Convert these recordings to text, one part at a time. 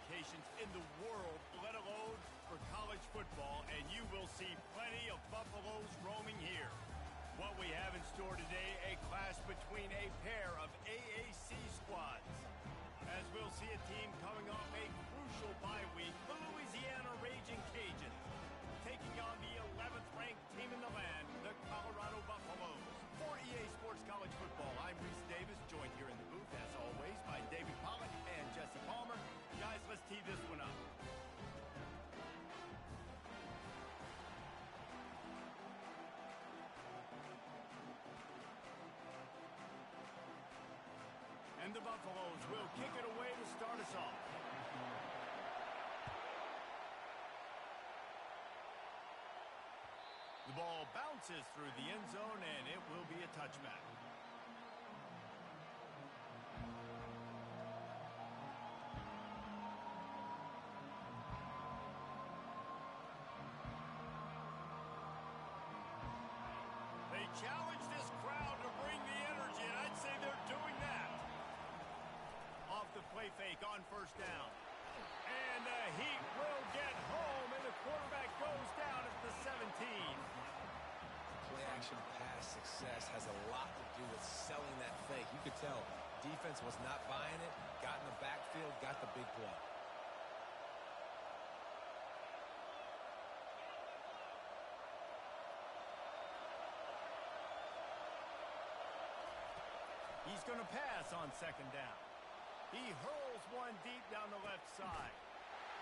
locations in the world, let alone for college football, and you will see plenty of Buffaloes roaming here. What we have in store today, a clash between a pair of AAC squads. As we'll see a team coming off a crucial bye week, the Louisiana Raging Cajuns, taking on the 11th ranked team in the land, the Colorado Buffaloes. For EA Sports College Football, I'm Reese Davis, joined here in the booth, as always, by David Pollock and Jesse Palmer. Guys, let's tee this one up. And the Buffaloes will kick it away to start us off. The ball bounces through the end zone, and it will be a touchback. They challenge this crowd to bring the energy, and I'd say they're doing that. Off the play fake on first down. And the Heat will get home, and the quarterback goes down at the 17. Play-action pass success has a lot to do with selling that fake. You could tell defense was not buying it, got in the backfield, got the big play. He's going to pass on second down. He hurls one deep down the left side.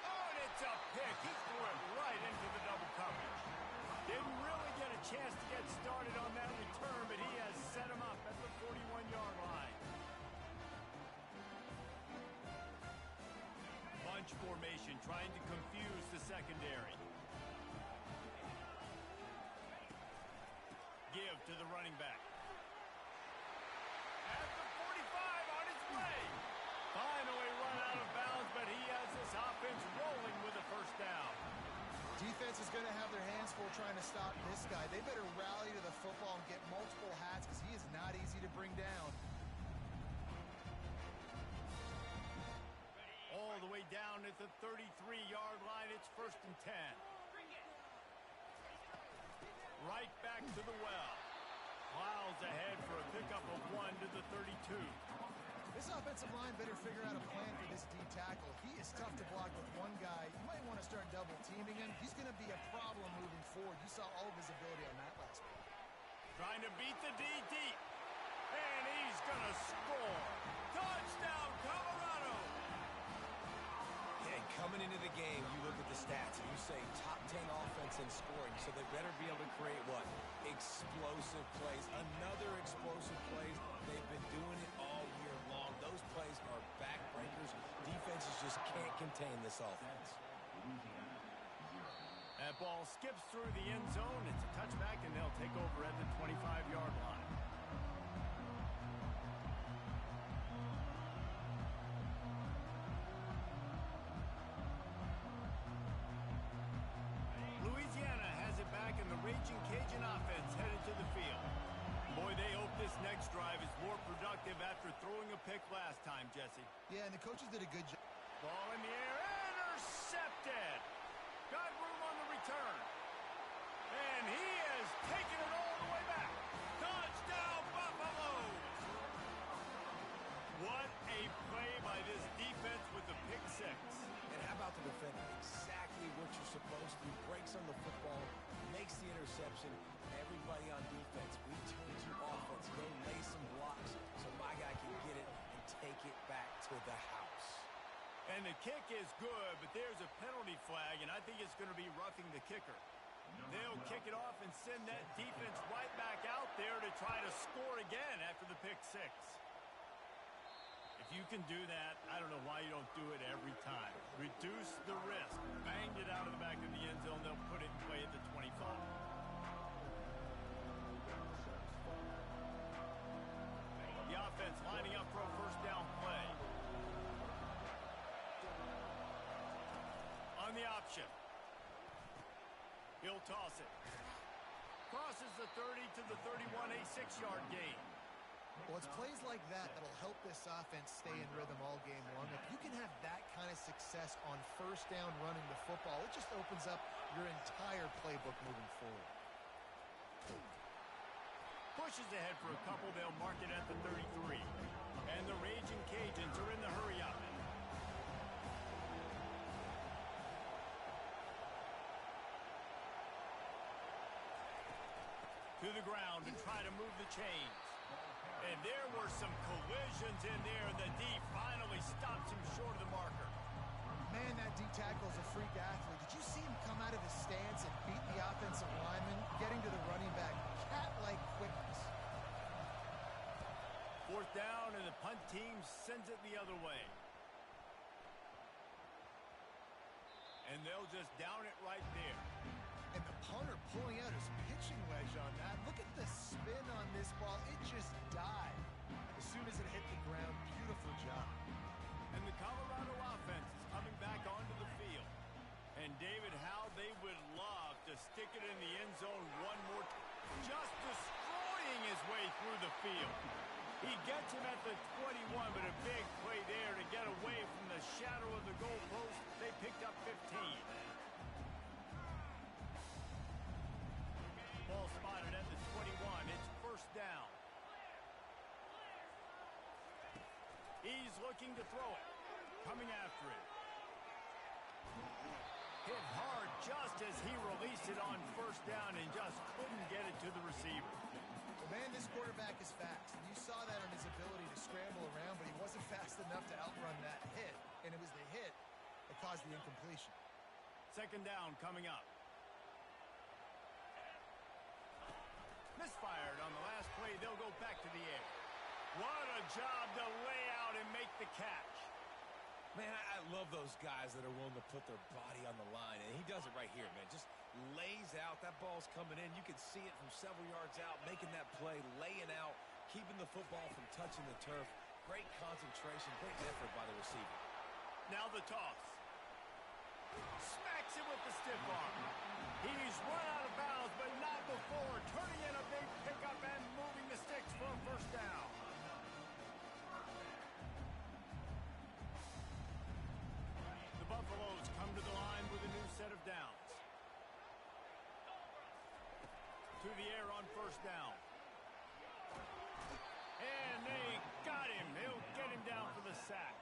Oh, and it's a pick. He threw it right into the double coverage. Didn't really get a chance to get started on that return, but he has set him up at the 41-yard line. Bunch formation trying to confuse the secondary. Give to the running back. At the 45 on his way. Finally run out of bounds, but he has this offense rolling with a first down. Defense is going to have their hands full trying to stop this guy. They better rally to the football and get multiple hats because he is not easy to bring down. All the way down at the 33-yard line, it's 1st and 10. Right back to the well. Plows ahead for a pickup of 1 to the 32. This offensive line better figure out a plan for this D tackle. He is tough to block with one guy. You might want to start double teaming him. He's going to be a problem moving forward. You saw all of his ability on that last week. Trying to beat the D deep. And he's going to score. Touchdown, Colorado! And coming into the game, you look at the stats and you say top 10 offense in scoring, so they better be able to create what? Explosive plays. Another explosive plays. They've been doing it all year long. Those plays are backbreakers. Defenses just can't contain this offense. That ball skips through the end zone. It's a touchback, and they'll take over at the 25-yard line. Louisiana has it back, and the Raging Cajun offense headed to the field. Boy, they hope this next drive is more productive after throwing a pick last time, Jesse. Yeah, and the coaches did a good job. Ball in the air, intercepted. Got room on the return. And he has taken it all the way back. Touchdown, Buffaloes! What a play by this defense with the pick six. And how about the defender? Exactly what you're supposed to do. Breaks on the football, makes the interception. Everybody on defense, we turn to offense. Go lay some blocks so my guy can get it and take it back to the house. And the kick is good, but there's a penalty flag, and I think it's going to be roughing the kicker. They'll kick it off and send that defense right back out there to try to score again after the pick six. If you can do that, I don't know why you don't do it every time. Reduce the risk. Banged it out of the back of the end zone. They'll put it in play at the 25. The offense lining up for a first down play. On the option. He'll toss it. Crosses the 30 to the 31, a 6-yard gain. Well, it's plays like that that'll help this offense stay in rhythm all game long. If you can have that kind of success on first down running the football, it just opens up your entire playbook moving forward. Pushes ahead for a couple. They'll mark it at the 33. And the Raging Cajuns are in the hurry-up. To the ground and try to move the chains. And there were some collisions in there, and the D finally stops him short of the marker. Man, that D tackle is a freak athlete. Did you see him come out of his stance and beat the offensive lineman, getting to the running back? Cat-like quickness. Fourth down, and the punt team sends it the other way. And they'll just down it right there. And the punter pulling out his pitching wedge on that. Look at the spin on this ball. It just died as soon as it hit the ground. Beautiful job. And the Colorado offense is coming back onto the field. And David, how they would love to stick it in the end zone one more time. Just destroying his way through the field. He gets him at the 21, but a big play there to get away from the shadow of the goalpost. They picked up 15. Ball spotted at the 21. It's first down. He's looking to throw it. Coming after it. Hit hard just as he released it on first down and just couldn't get it to the receiver. Well, man, this quarterback is fast. You saw that on his ability to scramble around, but he wasn't fast enough to outrun that hit. And it was the hit that caused the incompletion. Second down coming up. Misfired on the last play. They'll go back to the air. What a job to lay out and make the catch. Man, I love those guys that are willing to put their body on the line, and he does it right here, man. Just lays out. That ball's coming in. You can see it from several yards out, making that play, laying out, keeping the football from touching the turf. Great concentration, great effort by the receiver. Now the toss. Smacks it with the stiff arm. He's run out of bounds, but not before turning in a big pickup and moving the sticks for a first down. The Buffaloes come to the line with a new set of downs. To the air on first down. And they got him. He'll get him down for the sack.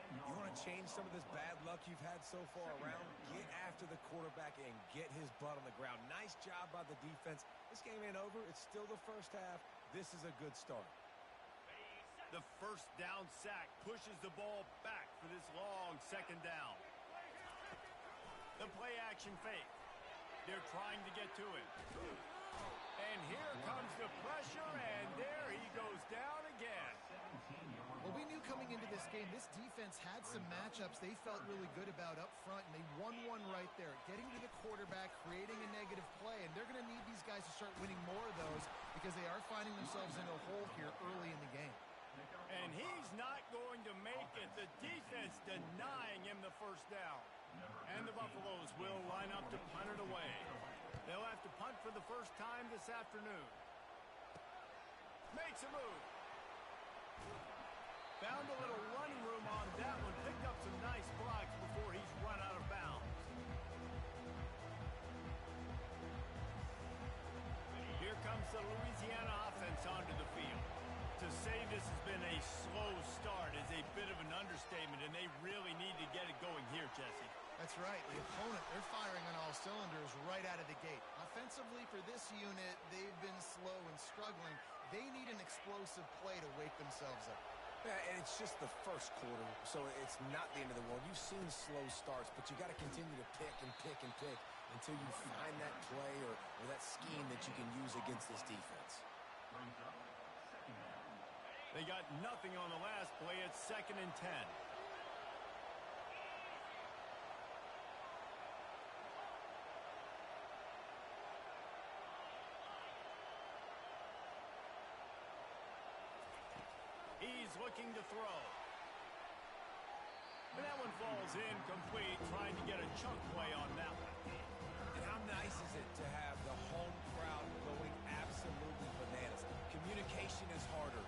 You want to change some of this bad luck you've had so far around? Get after the quarterback and get his butt on the ground. Nice job by the defense. This game ain't over. It's still the first half. This is a good start. The first down sack pushes the ball back for this long second down. The play action fake. They're trying to get to it. And here comes the pressure, and there he goes down again. Well, we knew coming into this game, this defense had some matchups they felt really good about up front, and they won one right there. Getting to the quarterback, creating a negative play, and they're going to need these guys to start winning more of those because they are finding themselves in a hole here early in the game. And he's not going to make it. The defense denying him the first down. And the Buffaloes will line up to punt it away. They'll have to punt for the first time this afternoon. Makes a move. Found a little running room on that one. Picked up some nice blocks before he's run out of bounds. Here comes the Louisiana offense onto the field. To say this has been a slow start is a bit of an understatement, and they really need to get it going here, Jesse. That's right. The opponent, they're firing on all cylinders right out of the gate. Offensively for this unit, they've been slow and struggling. They need an explosive play to wake themselves up. Yeah, and it's just the first quarter, so it's not the end of the world. You've seen slow starts, but you got to continue to pick and pick and pick until you find that play or that scheme that you can use against this defense. They got nothing on the last play. It's 2nd and 10. He's looking to throw. And that one falls incomplete, trying to get a chunk play on that one. And how nice is it to have the home crowd going absolutely bananas? Communication is harder.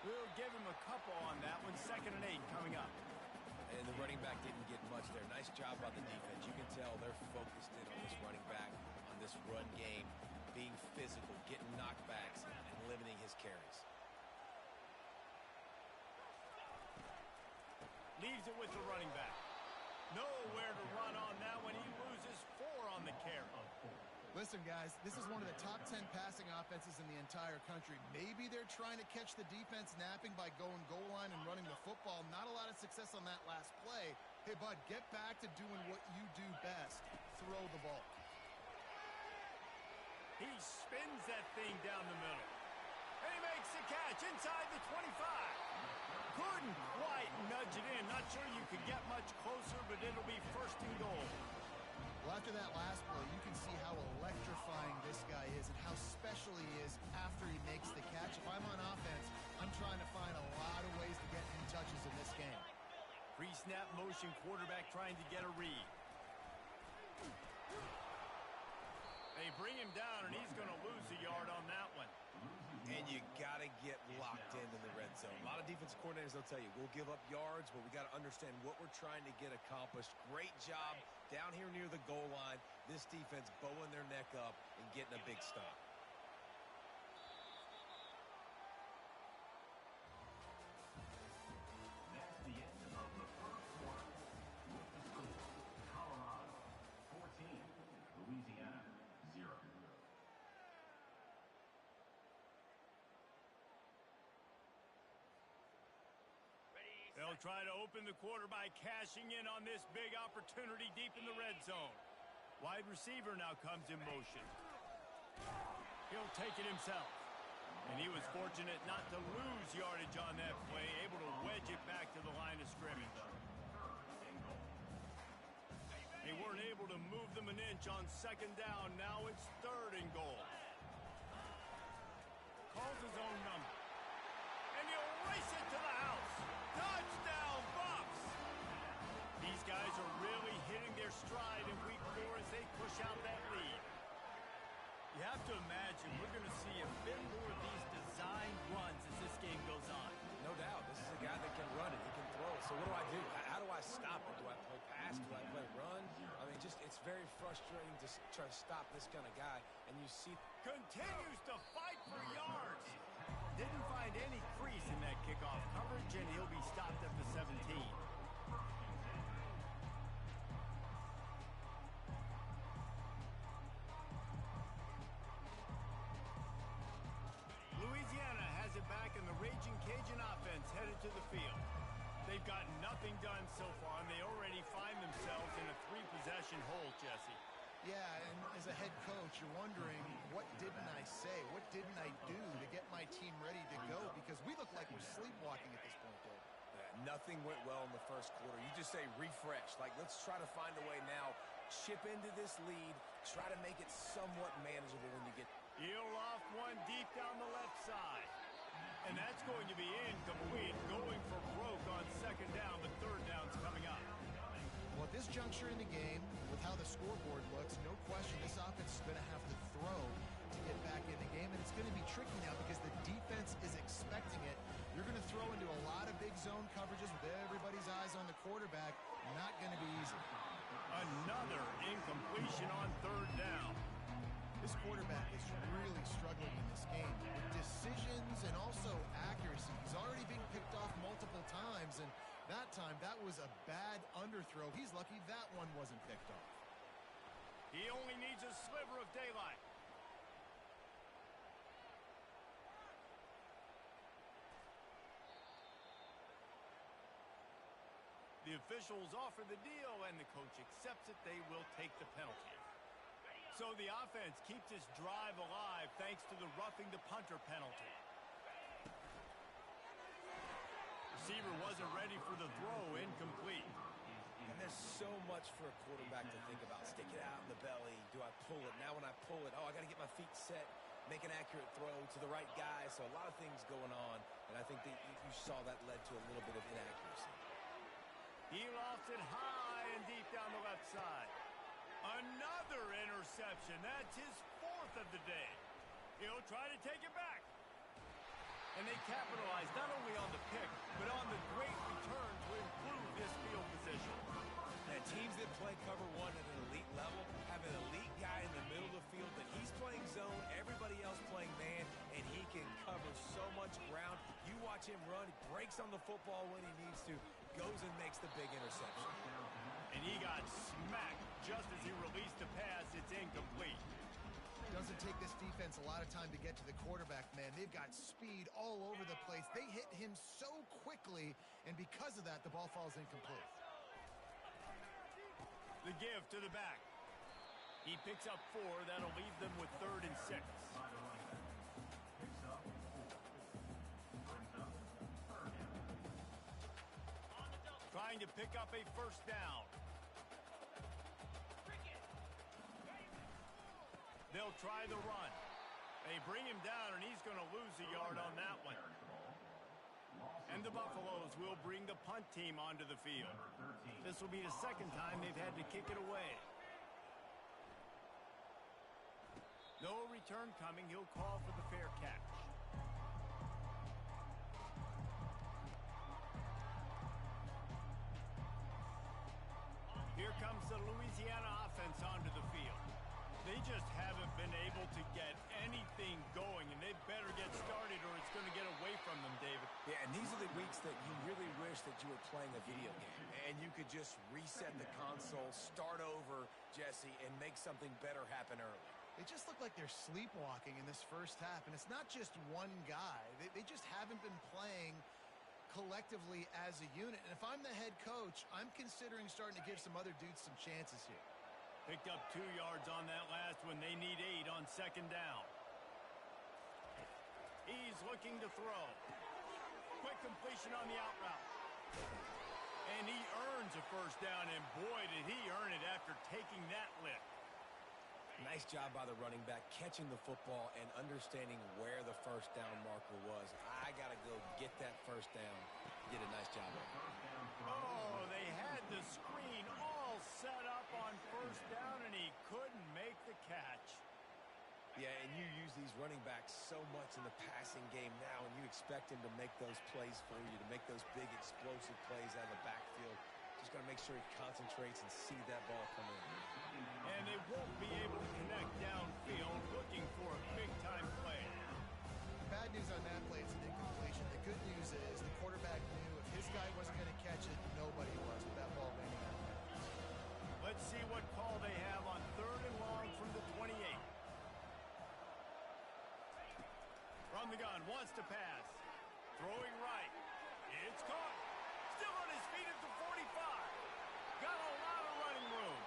We'll give him a couple on that one. 2nd and 8 coming up. And the running back didn't get much there. Nice job by the defense. You can tell they're focused in on this running back, on this run game, being physical, getting knockbacks, and limiting his carries. Leaves it with the running back. Nowhere to run on that one. He loses 4 on the carry. Listen, guys, this is one of the top 10 passing offenses in the entire country. Maybe they're trying to catch the defense napping by going goal line and running the football. Not a lot of success on that last play. Hey, bud, get back to doing what you do best. Throw the ball. He spins that thing down the middle. And he makes the catch inside the 25. Couldn't quite nudge it in. Not sure you could get much closer, but it'll be 1st and goal. Well, after that last play, you can see how electrifying this guy is and how special he is after he makes the catch. If I'm on offense, I'm trying to find a lot of ways to get him touches in this game. Pre-snap motion, quarterback trying to get a read. They bring him down, and he's going to lose a yard on that one. And you got to get locked in the red zone. A lot of defensive coordinators, they'll tell you, we'll give up yards, but we got to understand what we're trying to get accomplished. Great job down here near the goal line. This defense bowing their neck up and getting a big stop. That's the end of the 1st quarter. With the score, Colorado 14, Louisiana 0. They'll try to open the quarter by cashing in on this big opportunity deep in the red zone. Wide receiver now comes in motion. He'll take it himself. And he was fortunate not to lose yardage on that play, able to wedge it back to the line of scrimmage. They weren't able to move them an inch on 2nd down. Now it's 3rd and goal. Calls his own number. And he'll race it to the house. Touchdown, Bucks! These guys are really hitting their stride in week 4 as they push out that lead. You have to imagine we're going to see a bit more of these design runs as this game goes on. No doubt. This is a guy that can run it. He can throw it. So what do? How do I stop it? Do I play pass? Do I play run? I mean, it's very frustrating to try to stop this kind of guy. And you see... Continues to fight for yards. Didn't find any crease in that kickoff coverage, and he'll be stopped at the 17. Louisiana has it back, and the Raging Cajun offense headed to the field. They've got nothing done so far, and they already find themselves in a 3-possession hole, Jesse. Yeah, and as a head coach, you're wondering, what didn't I say? What didn't I do to get my team ready to go? Because we look like we're sleepwalking at this point, Dave. Nothing went well in the 1st quarter. You just say refresh. Like, let's try to find a way now. Chip into this lead. Try to make it somewhat manageable when you get... He'll off one deep down the left side. And that's going to be incomplete. Going for broke on 2nd down, but 3rd down's coming up. Well, at this juncture in the game, with how the scoreboard looks, no question this offense is going to have to throw to get back in the game, and it's going to be tricky now because the defense is expecting it. You're going to throw into a lot of big zone coverages with everybody's eyes on the quarterback. Not going to be easy. Another incompletion on 3rd down. This quarterback is really struggling in this game with decisions and also accuracy. He's already been picked off multiple times, and that time, that was a bad underthrow. He's lucky that one wasn't picked off. He only needs a sliver of daylight. The officials offer the deal, and the coach accepts it. They will take the penalty. So the offense keeps this drive alive thanks to the roughing the punter penalty. Receiver wasn't ready for the throw, incomplete. And there's so much for a quarterback to think about. Stick it out in the belly. Do I pull it? Now when I pull it, I got to get my feet set, make an accurate throw to the right guy. So a lot of things going on, and I think that you saw that led to a little bit of inaccuracy. He lost it high and deep down the left side. Another interception. That's his 4th of the day. He'll try to take it back. And they capitalized not only on the pick, but on the great return to improve this field position. And teams that play cover one at an elite level have an elite guy in the middle of the field that he's playing zone, everybody else playing man, and he can cover so much ground. You watch him run, he breaks on the football when he needs to, goes and makes the big interception. And he got smacked just as he released the pass. It's incomplete. Doesn't take this defense a lot of time to get to the quarterback, man. They've got speed all over the place. They hit him so quickly, and because of that, the ball falls incomplete. The give to the back. He picks up 4. That'll leave them with 3rd and 6. Trying to pick up a first down. They'll try the run. They bring him down, and he's going to lose a yard on that one. And the Buffaloes will bring the punt team onto the field. This will be the second time they've had to kick it away. No return coming. He'll call for the fair catch. Here comes the Louisiana offense onto the field. They just haven't been able to get anything going, and they better get started or it's going to get away from them, David. Yeah, and these are the weeks that you really wish that you were playing a video game and you could just reset the console, start over, Jesse, and make something better happen early. They just look like they're sleepwalking in this first half, and it's not just one guy. They just haven't been playing collectively as a unit. And if I'm the head coach, I'm considering starting to give some other dudes some chances here. Picked up 2 yards on that last one. They need 8 on second down. He's looking to throw. Quick completion on the out route. And he earns a first down, and boy, did he earn it after taking that lift. Nice job by the running back, catching the football and understanding where the first down marker was. I got to go get that first down. Did a nice job of it. Oh, they had the screen all set up on first down, and he couldn't make the catch. Yeah, and you use these running backs so much in the passing game now, and you expect him to make those plays for you, to make those big explosive plays out of the backfield. Just got to make sure he concentrates and see that ball come in. And they won't be able to connect downfield, looking for a big-time play. Bad news on that play, it's an incompletion. The good news is the quarterback knew if his guy wasn't going to catch it, nobody was with that ball landing out there. Let's see what call they have on 3rd and long from the 28. From the gun, wants to pass. Throwing right. It's caught. Still on his feet at the 45. Got a lot of running room.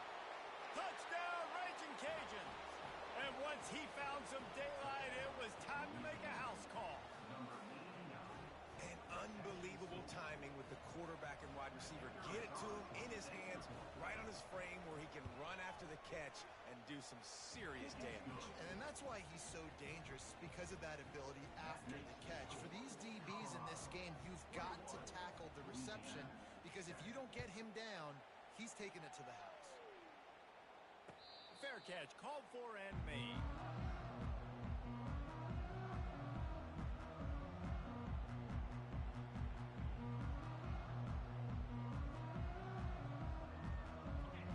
Touchdown, Raging Cajuns. And once he found some daylight, it was time to make a house call. And unbelievable timing with the quarterback and wide receiver. Get it to him in his hands, right on his frame where he can run after the catch and do some serious damage. And that's why he's so dangerous, because of that ability after the catch. For these DBs in this game, you've got to tackle the reception, because if you don't get him down, he's taking it to the house. Fair catch, called for and made.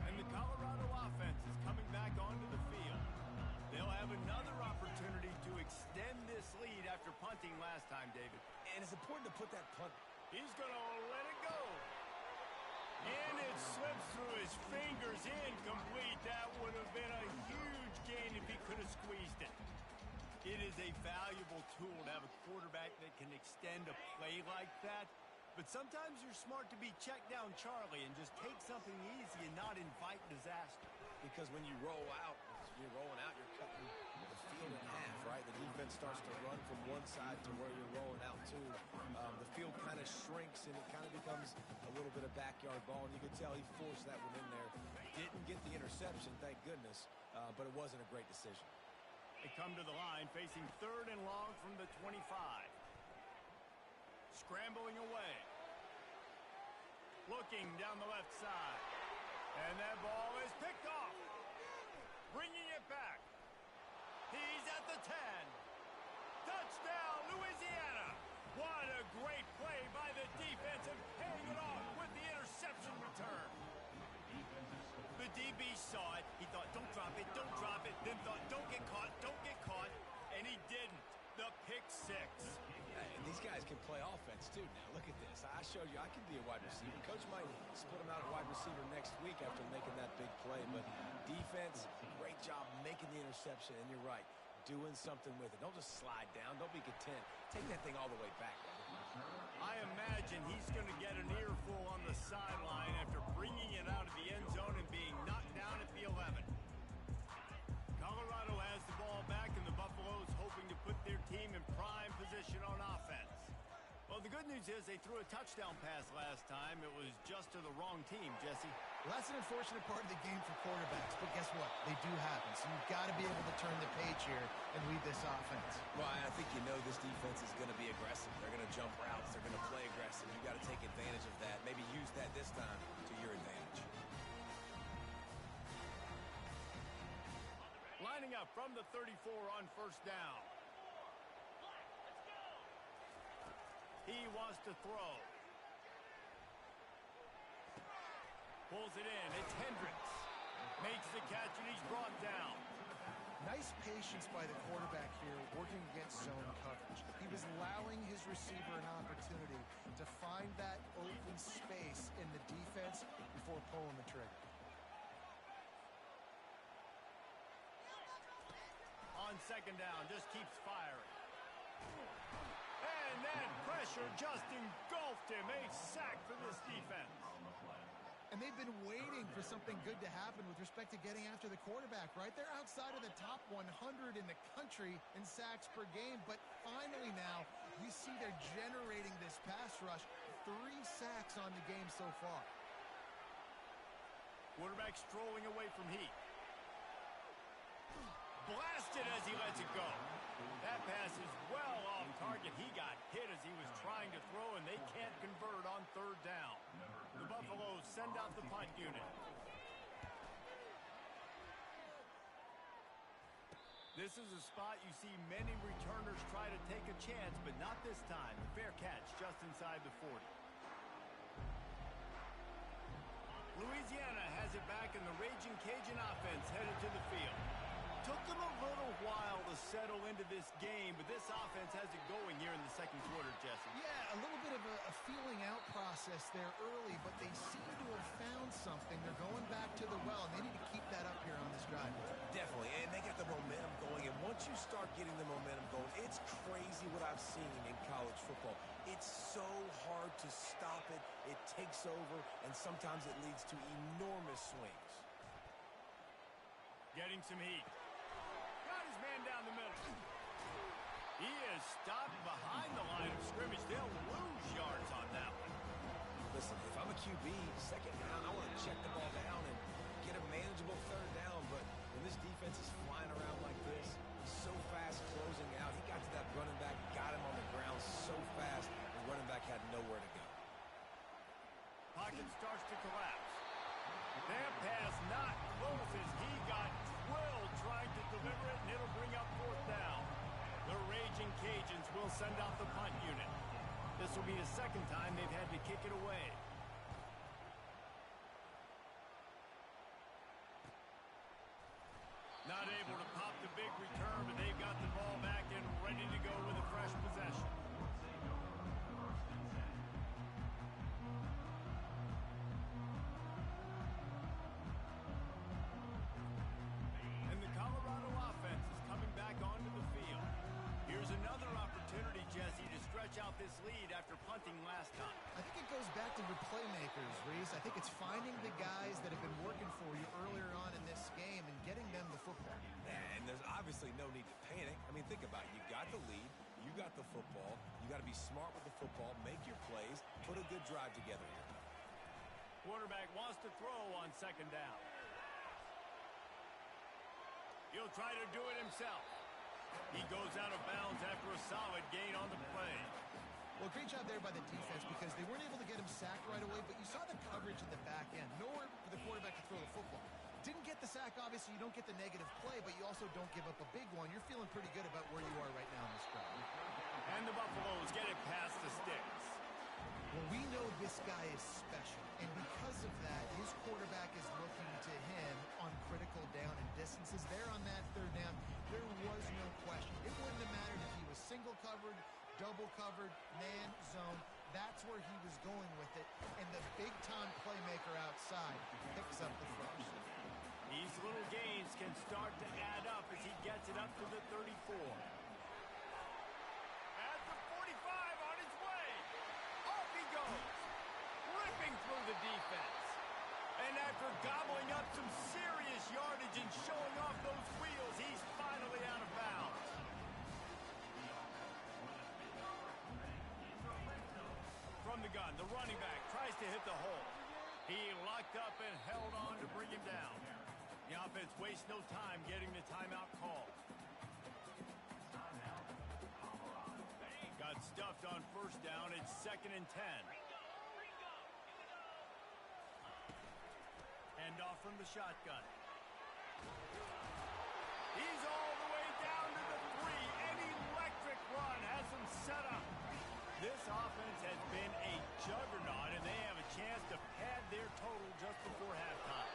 And the Colorado offense is coming back onto the field. They'll have another opportunity to extend this lead after punting last time, David. And it's important to put that punt. He's going to let it go. And it slips through his fingers, incomplete. That would have been a huge gain if he could have squeezed it. It is a valuable tool to have a quarterback that can extend a play like that. But sometimes you're smart to be check down Charlie and just take something easy and not invite disaster. Because when you roll out, you're rolling out, you're cutting the field in half, right? The defense starts to run from one side to where you're rolling out to. The field kind of shrinks, and it kind of becomes a little bit of backyard ball, and you can tell he forced that one in there. Didn't get the interception, thank goodness, but it wasn't a great decision. They come to the line facing 3rd and long from the 25. Scrambling away. Looking down the left side. And that ball is picked off. Bringing it back. He's at the 10. Touchdown, Louisiana. What a great play by the defense and paying it off with the interception return. The DB saw it. He thought, don't drop it, then thought, don't get caught, and he didn't. The pick six. And these guys can play offense, too. Now, look at this. I showed you I can be a wide receiver. Coach might split him out at wide receiver next week after making that big play. But defense, great job making the interception. And you're right, doing something with it. Don't just slide down. Don't be content. Take that thing all the way back. I imagine he's going to get an earful on the sideline after bringing it out of the end zone and being knocked down at the 11. Colorado has the ball back, and the Buffaloes hoping to put their team in prime position on offense. Well, the good news is they threw a touchdown pass last time. It was just to the wrong team, Jesse. Well, that's an unfortunate part of the game for quarterbacks, but guess what? They do happen, so you've got to be able to turn the page here and lead this offense. Well, I think you know this defense is going to be aggressive. They're going to jump routes. They're going to play aggressive. You've got to take advantage of that. Maybe use that this time to your advantage. Lining up from the 34 on first down. He wants to throw. Pulls it in. It's Hendricks. Makes the catch, and he's brought down. Nice patience by the quarterback here working against zone coverage. He was allowing his receiver an opportunity to find that open space in the defense before pulling the trigger. On second down, just keeps firing. And that pressure just engulfed him. A sack for this defense. And they've been waiting for something good to happen with respect to getting after the quarterback, right? They're outside of the top 100 in the country in sacks per game, but finally now you see they're generating this pass rush. 3 sacks on the game so far. Quarterback strolling away from heat. Blasted as he lets it go. That pass is well off target. He got hit as he was trying to throw, and they can't convert on third down. The Buffaloes send out the punt unit. This is a spot you see many returners try to take a chance, but not this time. A fair catch just inside the 40. Louisiana has it back, and the Raging Cajun offense headed to the field. Took them a little while to settle into this game, but this offense has it going here in the second quarter, Jesse. Yeah, a little bit of a feeling out process there early, but they seem to have found something. They're going back to the well, and they need to keep that up here on this drive. Definitely, and they got the momentum going, and once you start getting the momentum going, it's crazy what I've seen in college football. It's so hard to stop it. It takes over, and sometimes it leads to enormous swings. Getting some heat. Got his man down the middle. He is stopped behind the line of scrimmage. They'll lose yards on that one. Listen, if I'm a QB, second down, I want to check the ball down and get a manageable third down. But when this defense is flying around like this, so fast closing out, he got to that running back, got him on the ground so fast, the running back had nowhere to go. Pocket starts to collapse. That pass not close as he got drilled trying to deliver it, and it'll bring up fourth down. The Raging Cajuns will send out the punt unit. This will be the second time they've had to kick it away. Not able to pop the big return, but they've got the ball back and ready to go with a fresh possession. And the Colorado offense is coming back onto the field. Here's another opportunity, Jesse, to stretch out this lead after punting last time. I think it goes back to your playmakers, Reese. I think it's finding the guys that have been working for you earlier on in this game and getting them the football. And there's obviously no need to panic. I mean, think about it. You got the lead. You got the football. You got to be smart with the football. Make your plays. Put a good drive together here. Quarterback wants to throw on second down. He'll try to do it himself. He goes out of bounds after a solid gain on the play. Well, great job there by the defense because they weren't able to get him sacked right away, but you saw the coverage in the back end. Nowhere for the quarterback to throw the football. Didn't get the sack. Obviously, you don't get the negative play, but you also don't give up a big one. You're feeling pretty good about where you are right now in this drive. And the Buffaloes get it past the sticks. Well, we know this guy is special, and because of that, his quarterback is looking to him on critical down and distances. There on that third down, there was no question. It wouldn't have mattered if he was single covered, double covered, man, zone. That's where he was going with it, and the big-time playmaker outside picks up the first. These little gains can start to add up as he gets it up to the 34. At the 45, on his way. Off he goes, ripping through the defense. And after gobbling up some serious yardage and showing off those wheels, he's finally out of bounds. From the gun, the running back tries to hit the hole. He locked up and held on to bring him down. The offense wastes no time getting the timeout call. Got stuffed on first down. It's 2nd and 10. Hand off from the shotgun. He's all the way down to the 3. An electric run has him set up. This offense has been a juggernaut, and they have a chance to pad their total just before halftime.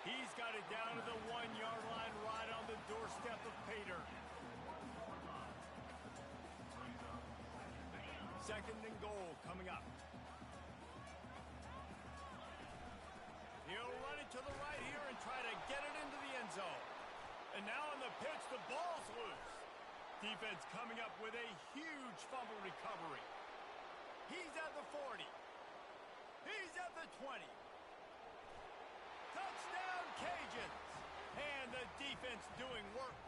He's got it down to the 1-yard line right on the doorstep of Pater. 2nd and goal coming up. He'll run it to the right here and try to get it into the end zone. And now on the pitch, the ball's loose. Defense coming up with a huge fumble recovery. He's at the 40. He's at the 20. Touchdown, Cajuns. And the defense doing work.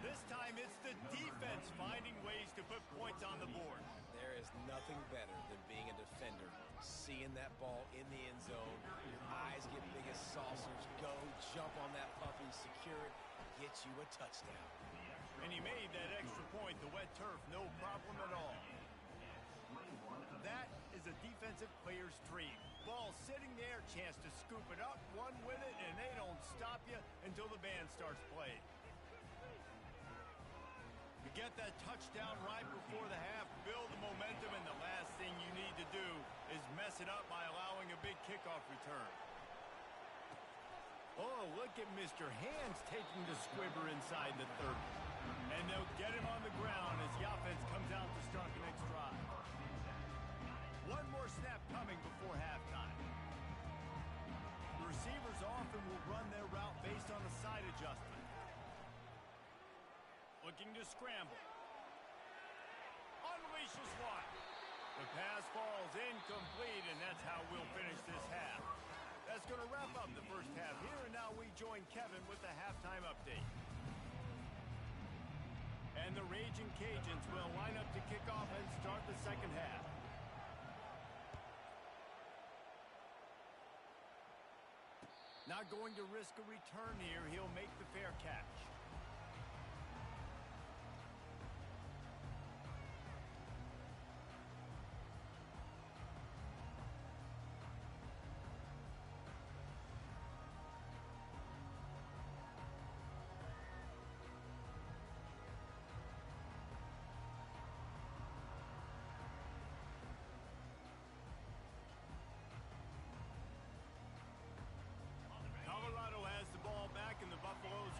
This time it's the defense finding ways to put points on the board. There is nothing better than being a defender, seeing that ball in the end zone, your eyes get big as saucers, go, jump on that puppy, secure it, get you a touchdown. And he made that extra point, the wet turf, no problem at all. That is a defensive player's dream. Ball sitting there, chance to scoop it up, run with it, and they don't stop you until the band starts playing. You get that touchdown right before the half, build the momentum, and the last thing you need to do is mess it up by allowing a big kickoff return. Oh, look at Mr. Hands taking the squibber inside the 30. And they'll get him on the ground as the offense comes out to start the next drive. One more snap coming before halftime. The receivers often will run their route based on a side adjustment. Looking to scramble. Unleashes one. The pass falls incomplete, and that's how we'll finish this half. That's going to wrap up the first half here, and now we join Kevin with the halftime update. And the Raging Cajuns will line up to kick off and start the second half. Not going to risk a return here. He'll make the fair catch.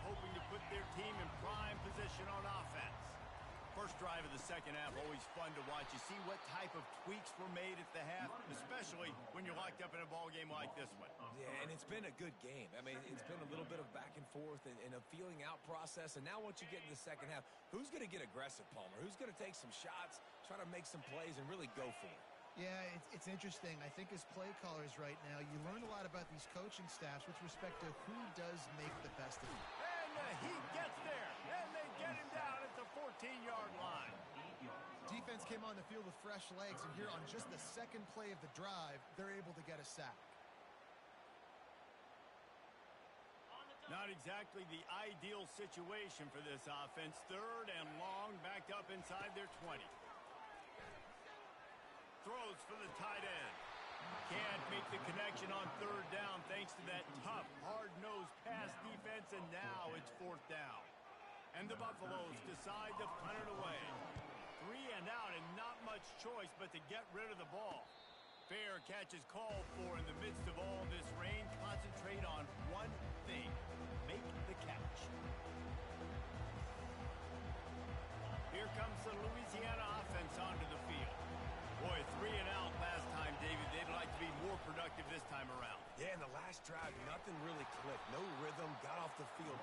Hoping to put their team in prime position on offense. First drive of the second half, always fun to watch. You see what type of tweaks were made at the half, especially when you're locked up in a ball game like this one. Yeah, and it's been a good game. I mean, it's been a little bit of back and forth and a feeling out process. And now once you get in the second half, who's going to get aggressive, Palmer? Who's going to take some shots, try to make some plays, and really go for it? Yeah, it's interesting. I think as play callers right now, you learn a lot about these coaching staffs with respect to who does make the best of them. He gets there, and they get him down at the 14-yard line. Defense came on the field with fresh legs, and here on just the second play of the drive, they're able to get a sack. Not exactly the ideal situation for this offense. 3rd and long, backed up inside their 20. Throws for the tight end. Can't make the connection on third down thanks to that tough, hard-nosed pass defense, and now it's fourth down. And the Buffaloes decide to punt it away. 3 and out and not much choice but to get rid of the ball. Fair catch is called for in the midst of all this rain. Concentrate on one thing. Make the catch. Here comes the Louisiana offense onto the field. Boy, 3 and out last time, David. They'd like to be more productive this time around. Yeah, in the last drive, nothing really clicked. No rhythm, got off the field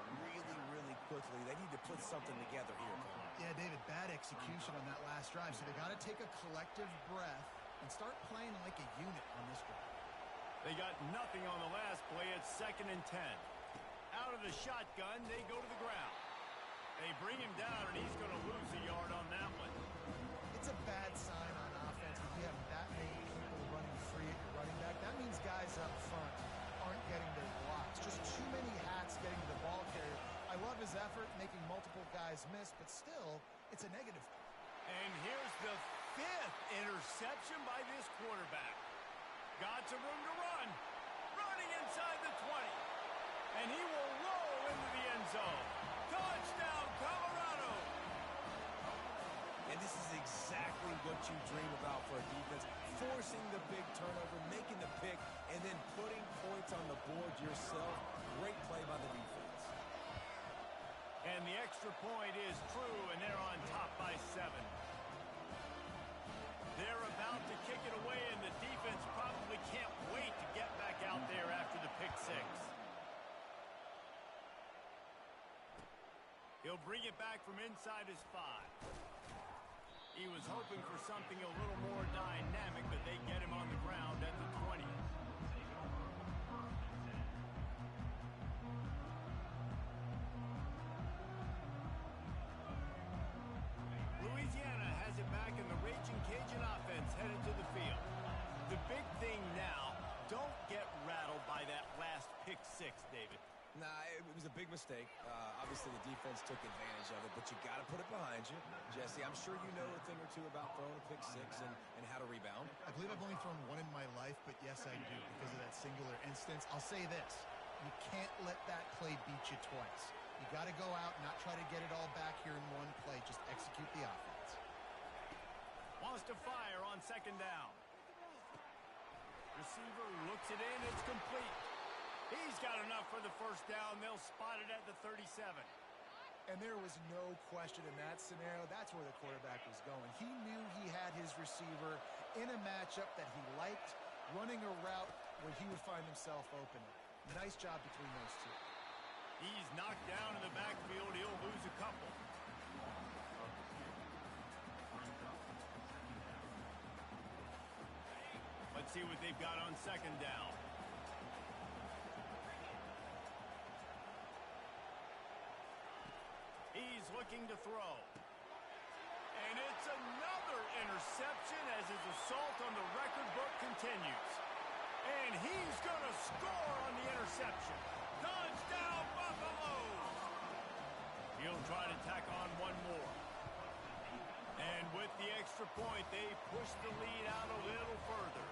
really quickly. They need to put something together here. Yeah, David, bad execution on that last drive, so they got to take a collective breath and start playing like a unit on this drive. They got nothing on the last play. It's 2nd and 10. Out of the shotgun, they go to the ground. They bring him down, and he's going to lose a yard on that one. It's a bad sign on offense when you have that many people running free at your running back. That means guys up front aren't getting their blocks. Just too many hats getting to the ball carrier. I love his effort, making multiple guys miss, but still, it's a negative. And here's the 5th interception by this quarterback. Got some room to run. Running inside the 20. And he will roll into the end zone. Touchdown, Colorado! And this is exactly what you dream about for a defense. Forcing the big turnover, making the pick, and then putting points on the board yourself. Great play by the defense. And the extra point is true, and they're on top by 7. They're about to kick it away, and the defense probably can't wait to get back out there after the pick 6. He'll bring it back from inside his 5. He was hoping for something a little more dynamic, but they get him on the ground at the 20. Louisiana has it back, and the Raging Cajun offense headed to the field. The big thing now, don't get rattled by that last pick 6, David. Nah, it was a big mistake. Obviously, the defense took advantage of it, but you got to put it behind you. Jesse, I'm sure you know a thing or two about throwing a pick 6 and how to rebound. I believe I've only thrown one in my life, but yes, I do because of that singular instance. I'll say this. You can't let that play beat you twice. You got to go out and not try to get it all back here in one play. Just execute the offense. Wants to fire on 2nd down. Receiver looks it in. It's complete. He's got enough for the 1st down. They'll spot it at the 37. And there was no question in that scenario. That's where the quarterback was going. He knew he had his receiver in a matchup that he liked, running a route where he would find himself open. Nice job between those two. He's knocked down in the backfield. He'll lose a couple. Let's see what they've got on 2nd down. He's looking to throw. And it's another interception as his assault on the record book continues. And he's going to score on the interception. Touchdown, Buffaloes! He'll try to tack on one more. And with the extra point, they push the lead out a little further.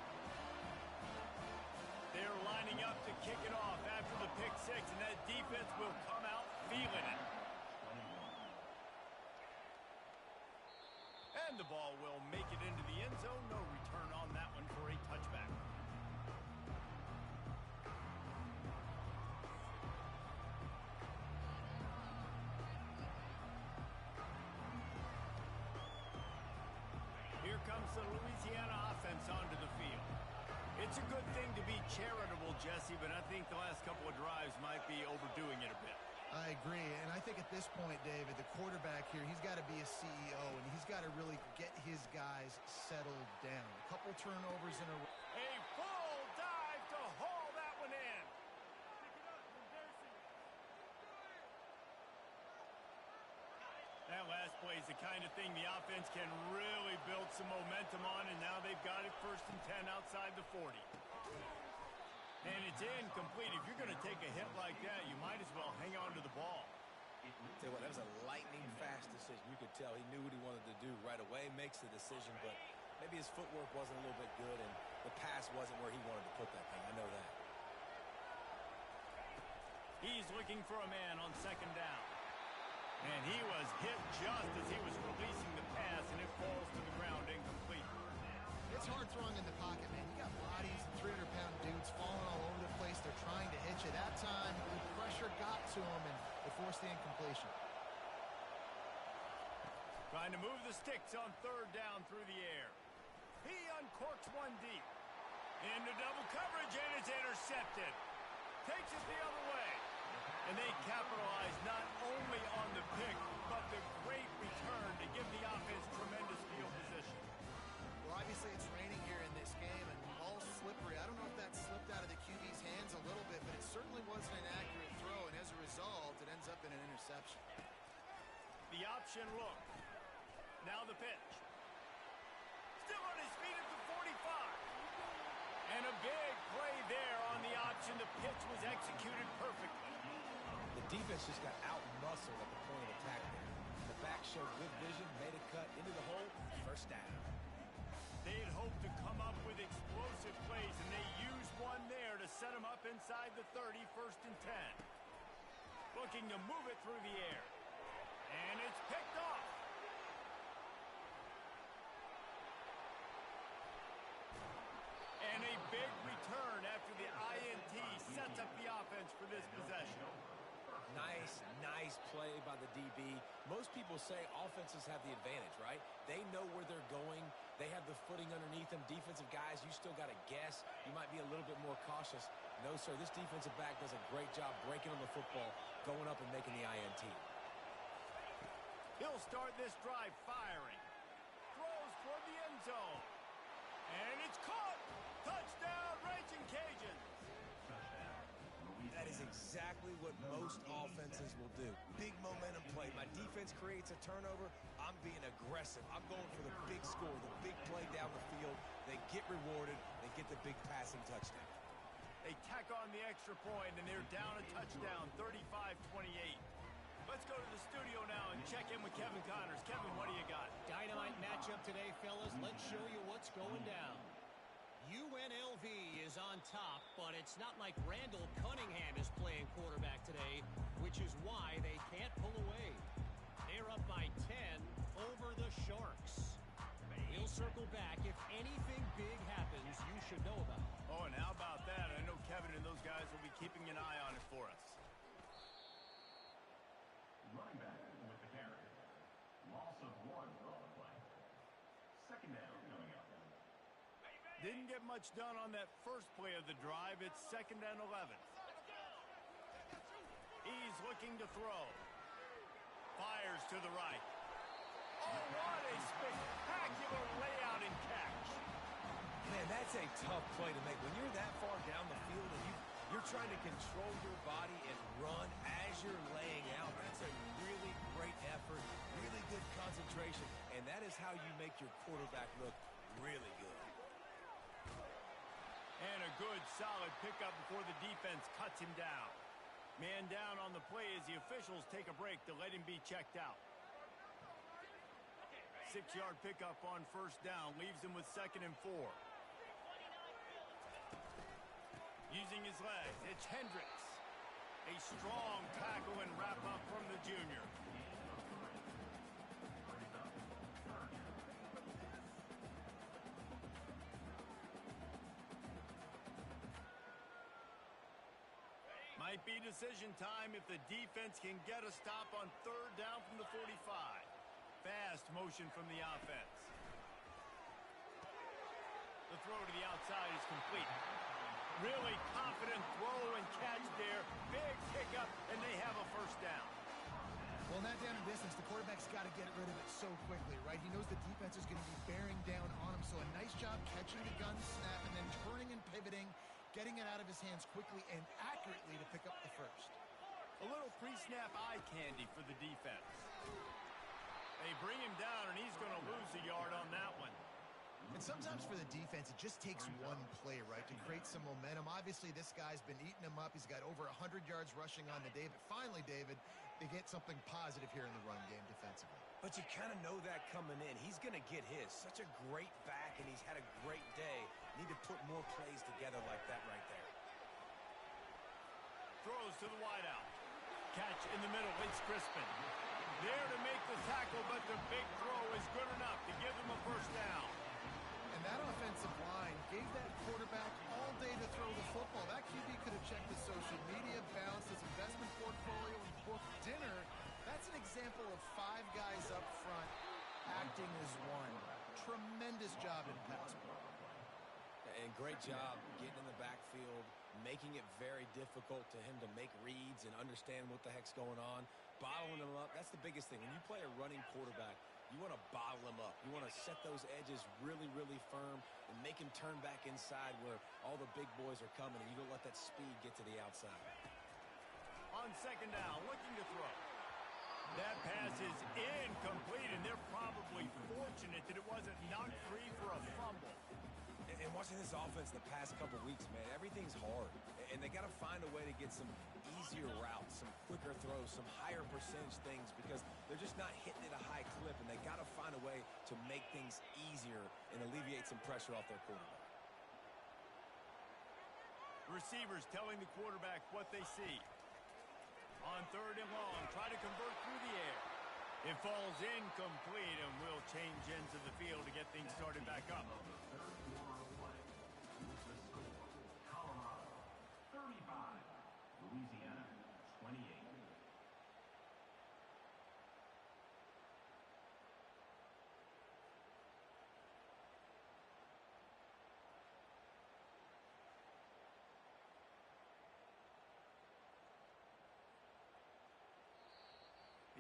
They're lining up to kick it off after the pick 6, and that defense will come out feeling it. And the ball will make it into the end zone. No return on that one for a touchback. Here comes the Louisiana offense onto the field. It's a good thing to be charitable, Jesse, but I think the last couple of drives might be overdoing it a bit. I agree, and I think at this point, David, the quarterback here, he's got to be a CEO, and he's got to really get his guys settled down. A couple turnovers in a row. A full dive to haul that one in. That last play is the kind of thing the offense can really build some momentum on, and now they've got it 1st and 10 outside the 40. And it's incomplete. If you're going to take a hit like that, you might as well hang on to the ball. Tell you what, that was a lightning-fast decision. You could tell he knew what he wanted to do right away, makes the decision, but maybe his footwork wasn't a little bit good, and The pass wasn't where he wanted to put that thing. I know that. He's looking for a man on second down. And he was hit just as he was releasing the pass, and it falls to the ground incomplete. It's hard throwing in the pocket, man. You got bodies and 300-pound dudes falling all over the place. They're trying to hit you. That time, the pressure got to him, and it forced the incompletion. Trying to move the sticks on third down through the air. He uncorks one deep. Into double coverage, and it's intercepted. Takes it the other way. And they capitalize not only on the pick, but the great return to give the offense tremendous field position. Well, obviously it's raining here in this game, and the ball's slippery. I don't know if that slipped out of the QB's hands a little bit, but it certainly wasn't an accurate throw, and as a result, it ends up in an interception. The option look. Now the pitch. Still on his feet at the 45. And a big play there on the option. The pitch was executed perfectly. The defense just got out-muscled at the point of attack there. The back showed good vision, made a cut into the hole, first down. They had hoped to come up with explosive plays, and they used one there to set them up inside the 30, first and 10. Looking to move it through the air. And it's picked off. And a big return after the INT sets up the offense for this possession. Nice play by the DB. Most people say offenses have the advantage, right? They know where they're going. They have the footing underneath them. Defensive guys, you still got to guess. You might be a little bit more cautious. No, sir, this defensive back does a great job breaking on the football, going up and making the INT. He'll start this drive firing. Throws toward the end zone. And it's caught. Touchdown, Raging Cajuns. That is exactly what most offenses will do. Big momentum play. My defense creates a turnover. I'm being aggressive. I'm going for the big score, the big play down the field. They get rewarded. They get the big passing touchdown. They tack on the extra point, and they're down a touchdown, 35-28. Let's go to the studio now and check in with Kevin Connors. Kevin, what do you got? Dynamite matchup today, fellas. Let's show you what's going down. UNLV is on top, but it's not like Randall Cunningham is playing quarterback today, which is why they can't pull away. They're up by 10 over the Sharks. We'll circle back. If anything big happens, you should know about it. Oh, and how about that? I know Kevin and those guys will be keeping an eye on it for us. Running back with the carry. Loss of one on the play. Second down coming up. Didn't get much done on that first play of the drive. It's second and 11. He's looking to throw. Fires to the right. Oh, what a spectacular layout and catch. Man, that's a tough play to make. When you're that far down the field and you're trying to control your body and run as you're laying out, that's a really great effort, really good concentration, and that is how you make your quarterback look really good. And a good, solid pickup before the defense cuts him down. Man down on the play as the officials take a break to let him be checked out. 6-yard pickup on first down leaves him with second and 4. Using his legs, it's Hendricks. A strong tackle and wrap up from the junior. Might be decision time if the defense can get a stop on third down from the 45. Fast motion from the offense. The throw to the outside is complete. Really confident throw and catch there. Big pickup, and they have a first down. Well, in that down and distance, the quarterback's got to get rid of it so quickly, right? He knows the defense is going to be bearing down on him, so a nice job catching the gun snap and then turning and pivoting, getting it out of his hands quickly and accurately to pick up the first. A little pre-snap eye candy for the defense. They bring him down, and he's going to lose a yard on that one. And sometimes for the defense, it just takes one play, right, to create some momentum. Obviously, this guy's been eating him up. He's got over 100 yards rushing on the day. But finally, David, they get something positive here in the run game defensively. But you kind of know that coming in. He's going to get his. Such a great back, and he's had a great day. Need to put more plays together like that right there. Throws to the wideout. Catch in the middle. It's Crispin. There to make the tackle, but the big throw is good enough to give them a first down. And that offensive line gave that quarterback all day to throw the football. That QB could have checked his social media, balanced his investment portfolio, and booked dinner. That's an example of 5 guys up front acting as one. Tremendous job in pass pro. And great job getting in the backfield, making it very difficult to him to make reads and understand what the heck's going on. Bottling him up, that's the biggest thing. When you play a running quarterback, you want to bottle him up. You want to set those edges really, really firm and make him turn back inside where all the big boys are coming, and you don't let that speed get to the outside. On second down, looking to throw. That pass is incomplete, and they're probably fortunate that it wasn't knocked free for a fumble. And watching this offense the past couple weeks, man, everything's hard. And they got to find a way to get some easier routes, some quicker throws, some higher percentage things because they're just not hitting at a high clip, and they got to find a way to make things easier and alleviate some pressure off their quarterback. Receivers telling the quarterback what they see. On third and long, try to convert through the air. It falls incomplete, and will change ends of the field to get things started back up. Colorado 35, Louisiana 28.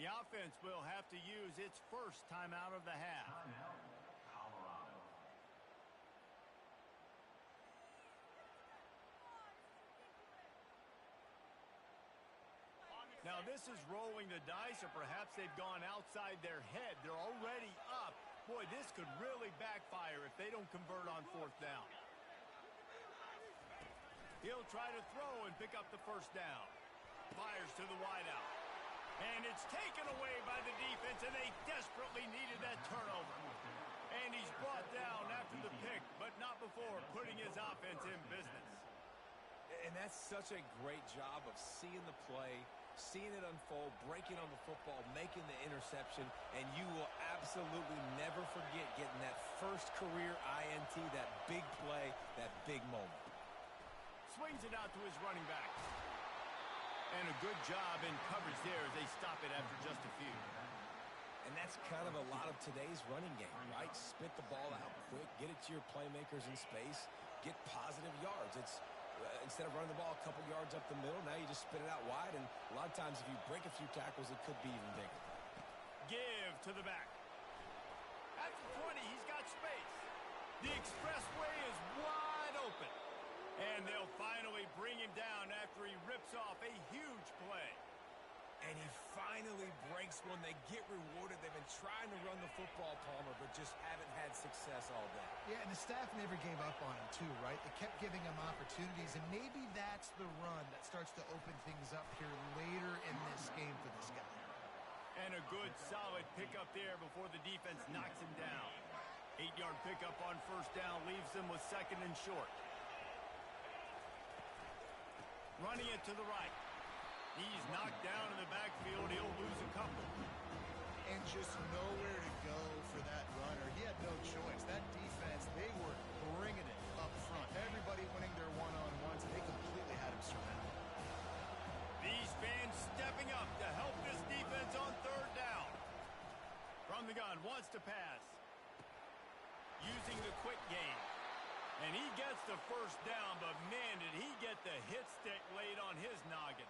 The offense will have to use its first timeout of the half. Timeout, Colorado. Now this is rolling the dice, or perhaps they've gone outside their head. They're already up. Boy, this could really backfire if they don't convert on fourth down. He'll try to throw and pick up the first down. Fires to the wideout. And it's taken away by the defense, and they desperately needed that turnover. And he's brought down after the pick, but not before putting his offense in business. And that's such a great job of seeing the play, seeing it unfold, breaking on the football, making the interception, and you will absolutely never forget getting that first career INT, that big play, that big moment. Swings it out to his running back. And a good job in coverage there as they stop it after just a few. And that's kind of a lot of today's running game, right? Spit the ball out quick, get it to your playmakers in space, get positive yards. It's instead of running the ball a couple yards up the middle, now you just spit it out wide, and a lot of times if you break a few tackles, it could be even bigger. Give to the back. At the 20, he's got space. The expressway is wide open. And they'll finally bring him down after he rips off a huge play. And he finally breaks one. They get rewarded. They've been trying to run the football, Palmer, but just haven't had success all day. Yeah, and the staff never gave up on him, too, right? They kept giving him opportunities, and maybe that's the run that starts to open things up here later in this game for this guy. And a good, solid pickup there before the defense knocks him down. 8-yard pickup on first down leaves them with second and short. Running it to the right. He's knocked down in the backfield. He'll lose a couple. And just nowhere to go for that runner. He had no choice. That defense, they were bringing it up front. Everybody winning their one-on-ones, and they completely had him surrounded. These fans stepping up to help this defense on third down. From the gun, wants to pass. Using the quick game. And he gets the first down, but man, did he get the hit stick laid on his noggin.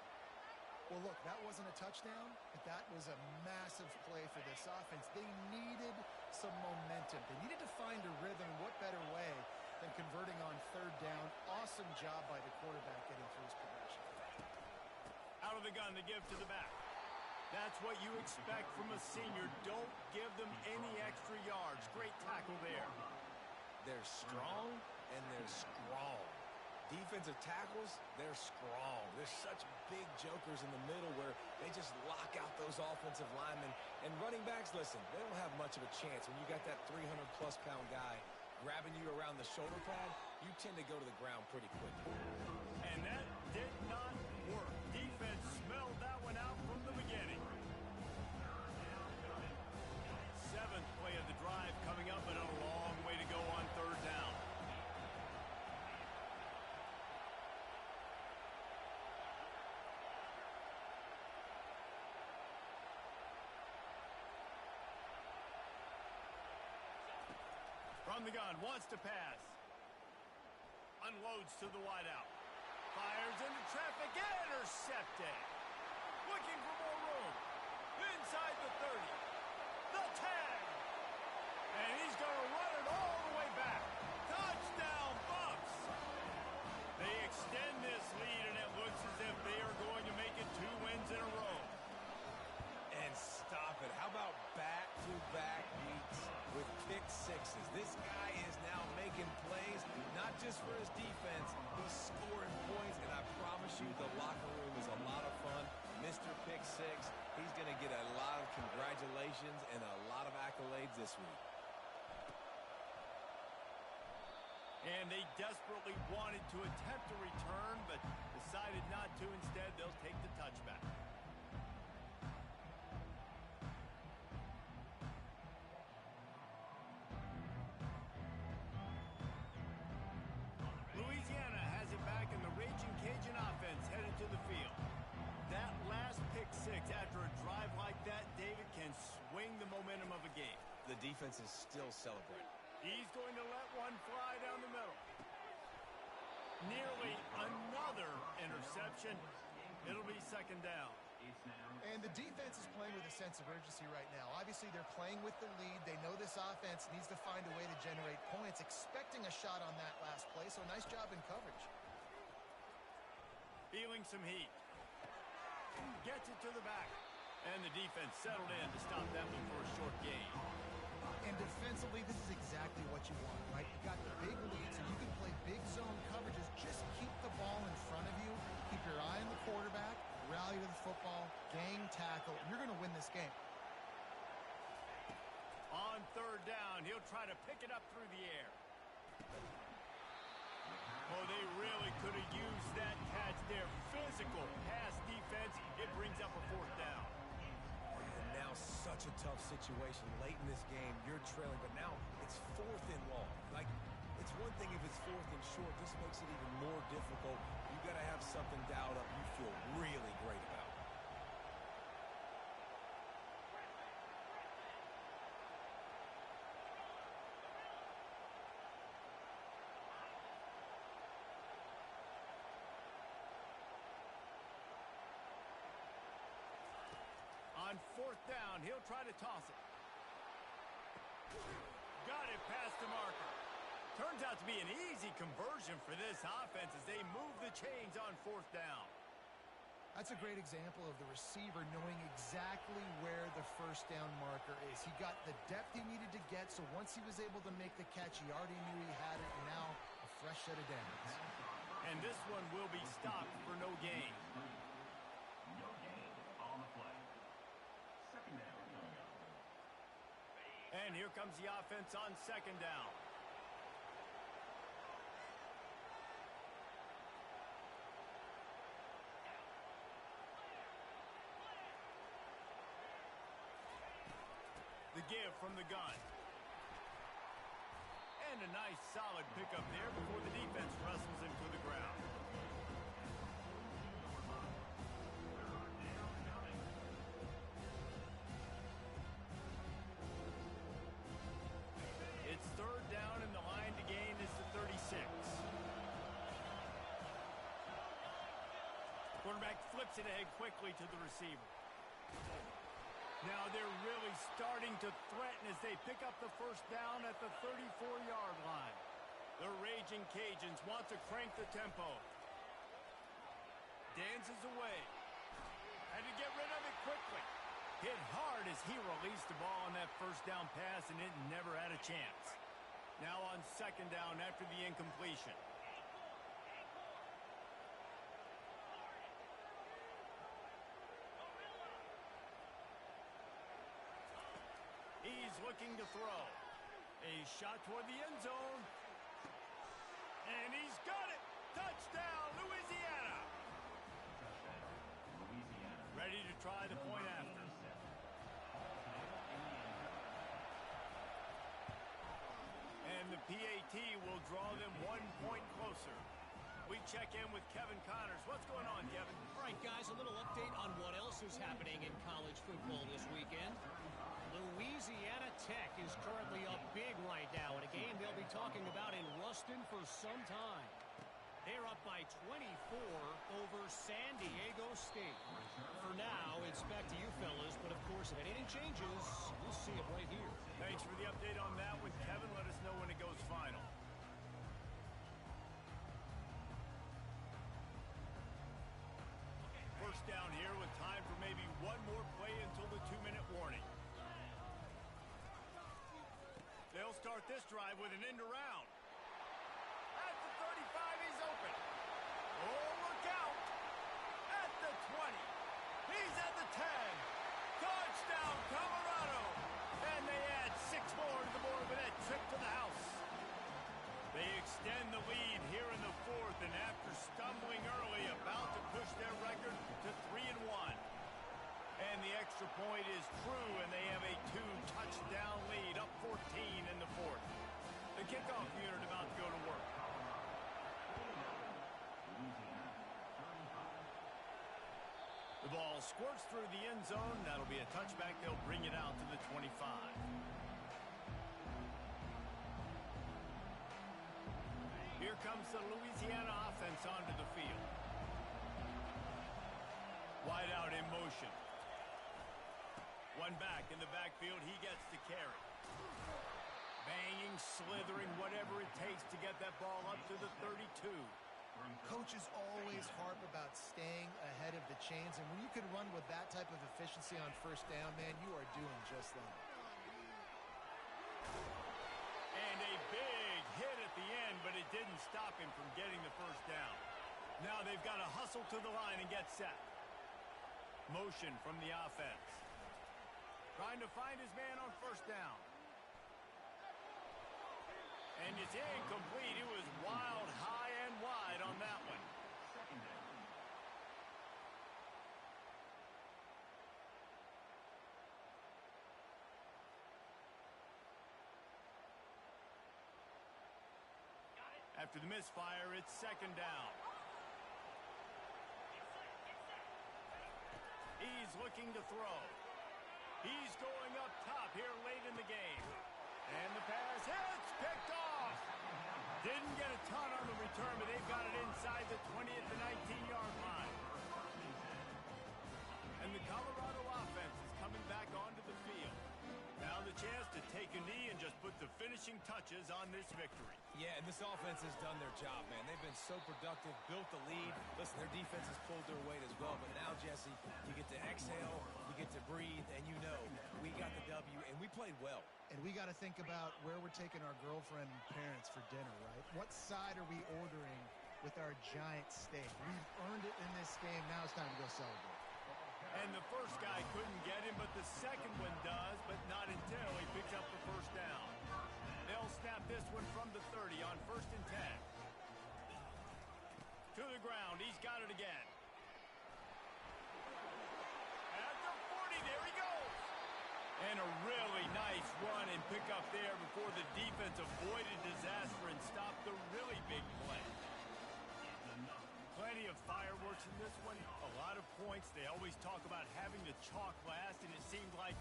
Well, look, that wasn't a touchdown, but that was a massive play for this offense. They needed some momentum. They needed to find a rhythm. What better way than converting on third down? Awesome job by the quarterback getting through his progression. Out of the gun, the give to the back. That's what you expect from a senior. Don't give them any extra yards. Great tackle there. They're strong, and they're strong. Defensive tackles, they're strong. There's such big jokers in the middle where they just lock out those offensive linemen. And running backs, listen, they don't have much of a chance. When you got that 300-plus pound guy grabbing you around the shoulder pad, you tend to go to the ground pretty quickly. And that did not work. Defense smelled that one out from the beginning. Seventh play of the drive coming up, and a long way to go on third down. From the gun, wants to pass. Unloads to the wideout. Fires into traffic, intercepted. Looking for more room. Inside the 30. The tag. And he's going to run it all the way back. Touchdown, Bucks. They extend this lead, and it looks as if they are going to make it 2 wins in a row. And stop it. How about back-to-back beats with pick sixes? This guy is now making plays, not just for his defense. He's scoring points, and I promise you the locker room is a lot of fun. Mr. Pick Six, he's going to get a lot of congratulations and a lot of accolades this week. And they desperately wanted to attempt a return, but decided not to. Instead, they'll take the touchback. Louisiana has it back, and the Raging Cajun offense headed to the field. That last pick six after a drive like that, David, can swing the momentum of a game. The defense is still celebrating. He's going to let one fly down the middle. Nearly another interception. It'll be second down. And the defense is playing with a sense of urgency right now. Obviously, they're playing with the lead. They know this offense needs to find a way to generate points, expecting a shot on that last play, so nice job in coverage. Feeling some heat. Gets it to the back. And the defense settled in to stop that one for a short gain. And defensively, this is exactly what you want, right? You got the big lead, so you can play big zone coverages. Just keep the ball in front of you. Keep your eye on the quarterback. Rally to the football. Gang tackle. You're going to win this game. On third down, he'll try to pick it up through the air. Oh, they really could have used that catch there. Physical pass defense. It brings up a fourth down. And now such a tough situation late in this game. You're trailing, but now it's fourth and long. Like, it's one thing if it's fourth and short. This makes it even more difficult. You got to have something dialed up you feel really great about. On fourth down, he'll try to toss it. Got it past the marker. Turns out to be an easy conversion for this offense as they move the chains on fourth down. That's a great example of the receiver knowing exactly where the first down marker is. He got the depth he needed to get, so once he was able to make the catch, he already knew he had it, and now a fresh set of downs. And this one will be stopped for no gain. No gain on the play. Second down coming up. And here comes the offense on second down. The give from the gun. And a nice solid pickup there before the defense wrestles him to the ground. It's third down, and the line to gain is the 36. Quarterback flips it ahead quickly to the receiver. Now they're really starting to threaten as they pick up the first down at the 34-yard line. The Raging Cajuns want to crank the tempo. Dances away. Had to get rid of it quickly. Hit hard as he released the ball on that first down pass, and it never had a chance. Now on second down after the incompletion. He's looking to throw. A shot toward the end zone. And he's got it. Touchdown, Louisiana. Ready to try the point after. And the PAT will draw them 1 point closer. We check in with Kevin Connors. What's going on, Kevin? All right, guys, a little update on what else is happening in college football this weekend. Louisiana Tech is currently up big right now in a game they'll be talking about in Ruston for some time. They're up by 24 over San Diego State. For now, it's back to you fellas, but of course, if anything changes, we'll see it right here. Thanks for the update on that one, Kevin. Let us know when it goes final. First down here with time for maybe one more play until the 2-minute warning. They'll start this drive with an end around. At the 35, he's open. Oh, look out. At the 20. He's at the 10. Touchdown, Colorado. And they add 6 more to the board with that trip to the house. They extend the lead here in the 4th, and after stumbling early, about to push their record to 3-1. And the extra point is true, and they have a 2-touchdown lead, up 14 in the 4th. The kickoff unit about to go to work. The ball squirts through the end zone. That'll be a touchback. They'll bring it out to the 25. Here comes the Louisiana offense onto the field. Wide out in motion. One back in the backfield. He gets the carry. Banging, slithering, whatever it takes to get that ball up to the 32. Coaches always harp about staying ahead of the chains, and when you can run with that type of efficiency on first down, man, you are doing just that. And a big hit at the end, but it didn't stop him from getting the first down. Now they've got to hustle to the line and get set. Motion from the offense. Trying to find his man on first down. And it's incomplete. It was wild, high, and wide on that one. After the misfire, it's second down. He's looking to throw. He's going up top here late in the game. And the pass hits, picked off. Didn't get a ton on the return, but they've got it inside the 20 at the 19-yard line. And the Colorado offense is coming back onto the field. Now the chance to take a knee and just put the finishing touches on this victory. Yeah, and this offense has done their job, man. They've been so productive, built the lead. Listen, their defense has pulled their weight as well. But now, Jesse, you get to exhale, you get to breathe, and you know we got the W, and we played well. And we got to think about where we're taking our girlfriend and parents for dinner, right? What side are we ordering with our giant steak? We've earned it in this game. Now it's time to go celebrate. And the first guy couldn't get him, but the second one does, but not until he picks up the first down. They'll snap this one from the 30 on 1st and 10. To the ground. He's got it again. At the 40, there he goes. And a really nice run and pick up there before the defense avoided disaster and stopped the really big play. Plenty of fireworks in this one. A lot of points. They always talk about having the chalk last, and it seemed like